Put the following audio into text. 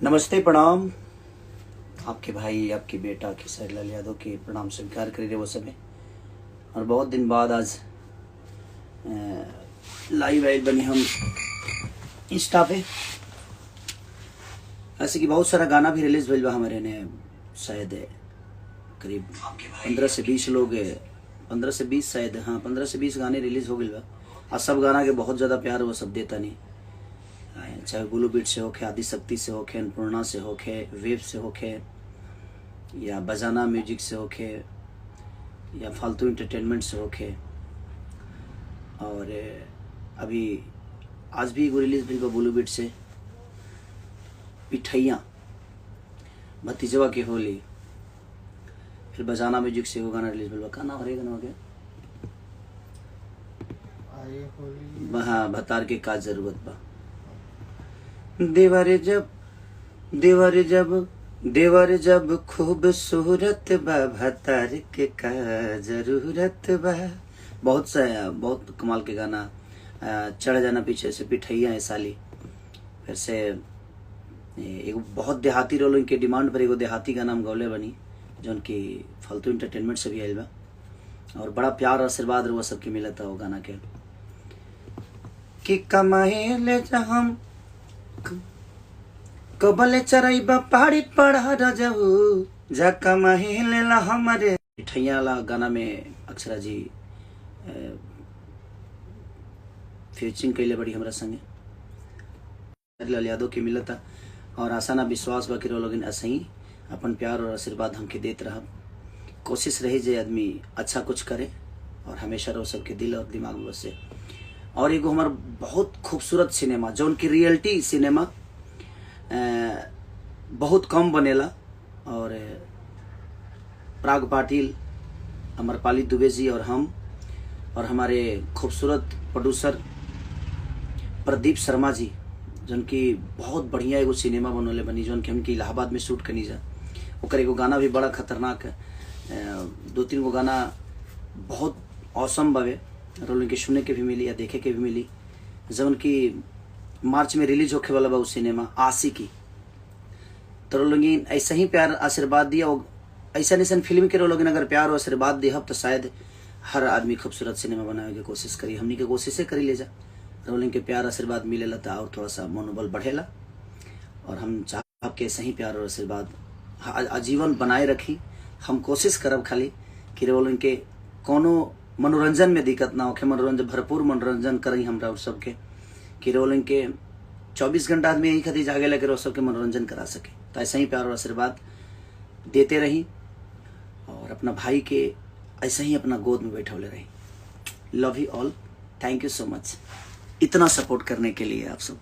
नमस्ते, प्रणाम। आपके भाई, आपके बेटा खेसारी लाल यादव के प्रणाम स्वीकार करिए वो समय। और बहुत दिन बाद आज लाइव आइल बने हम इंस्टा पे। ऐसे कि बहुत सारा गाना भी रिलीज भइल बा हमारे ने, शायद करीब 15 से 20 लोग, 15 से 20 शायद, हाँ 15 से 20 गाने रिलीज हो गए बा। और सब गाना के बहुत ज़्यादा प्यार वो सब देता नहीं, चाहे गुलू बीट से होके, आदि शक्ति से होके, अन्नपूर्णा से होके, वेब से होके, या बजाना म्यूजिक से होके, या फालतू इंटरटेनमेंट से होके। और अभी आज भी एगो रिलीज भइल बा गुलू बीट से, पिठैया भतीजवा के होली। फिर बजाना म्यूजिक से एगो गाना रिलीज भइल बा, का नाम हरे गाना के? हाँ, भतार के का जरूरत बा। देवर जब खूबसूरत बा, भतार के का जरूरत बा। बहुत कमाल के गाना। चढ़ जाना पीछे से, पिठैया है साली। फिर से एगो बहुत देहाती रोल इनके डिमांड पर एगो देहाती गाना हम गौले बनी, जो उनकी फालतू इंटरटेनमेंट से भी आयल बा। और बड़ा प्यार और आशीर्वाद वो सबके मिला था वो गाना के। कि कमाए ले हम कबले चरैबा पहाड़ी पढ़ा रजहू, जा कमाए ले हमारे। पिठैया वाला गाना में अक्षरा जी फीचरिंग कैले बड़ी हमरा संगे लाल यादव के मिलता। और आशा ना विश्वास बा कि लोग ऐसे ही अपन प्यार और आशीर्वाद हमके देत रह। कोशिश रही जे आदमी अच्छा कुछ करे और हमेशा रहो सबके दिल और दिमाग में बसे। और एगो हमार बहुत खूबसूरत सिनेमा, जो उनकी रियलिटी सिनेमा बहुत कम बनेला। और पराग पाटिल, अमरपाली दुबे जी और हम, और हमारे खूबसूरत प्रोड्यूसर प्रदीप शर्मा जी, जिनकी बहुत बढ़िया एगो सिनेमा बनोले बनी, जो कि हमके इलाहाबाद में शूट करनी जा। ओकर एगो गाना भी बड़ा खतरनाक है, 2-3 गो गाना बहुत औसम बावे। रोल के सुने के भी मिली या देखे के भी मिली। जब उनकी मार्च में रिलीज होके वाला बा उस सिनेमा आशिकी। तो लोग ऐसा ही प्यार आशीर्वाद दिया। ऐसा ऐसा फिल्म के लोग अगर प्यार और आशीर्वाद दिया तो शायद हर आदमी खूबसूरत सिनेमा बनाने की कोशिश करी। हमनी के कोशिशें करी ले जा। रोलिंग के प्यार आशीर्वाद मिलेला तो और थोड़ा सा मनोबल बढ़ेला। और हम चाह के सही प्यार और आशीर्वाद आजीवन बनाए रखी। हम कोशिश करब खाली कि रोलिंग के कोनो मनोरंजन में दिक्कत ना होके, मनोरंजन भरपूर मनोरंजन करी हमरा सबके, कि रोलिंग के 24 घंटा आदमी यही खातिर जागे लगे रो सबके मनोरंजन करा सके। तो ऐसा ही प्यार और आशीर्वाद देते रही और अपना भाई के ऐसे ही अपना गोद में बैठौले रही। Love you all, thank you so much इतना सपोर्ट करने के लिए आप सब।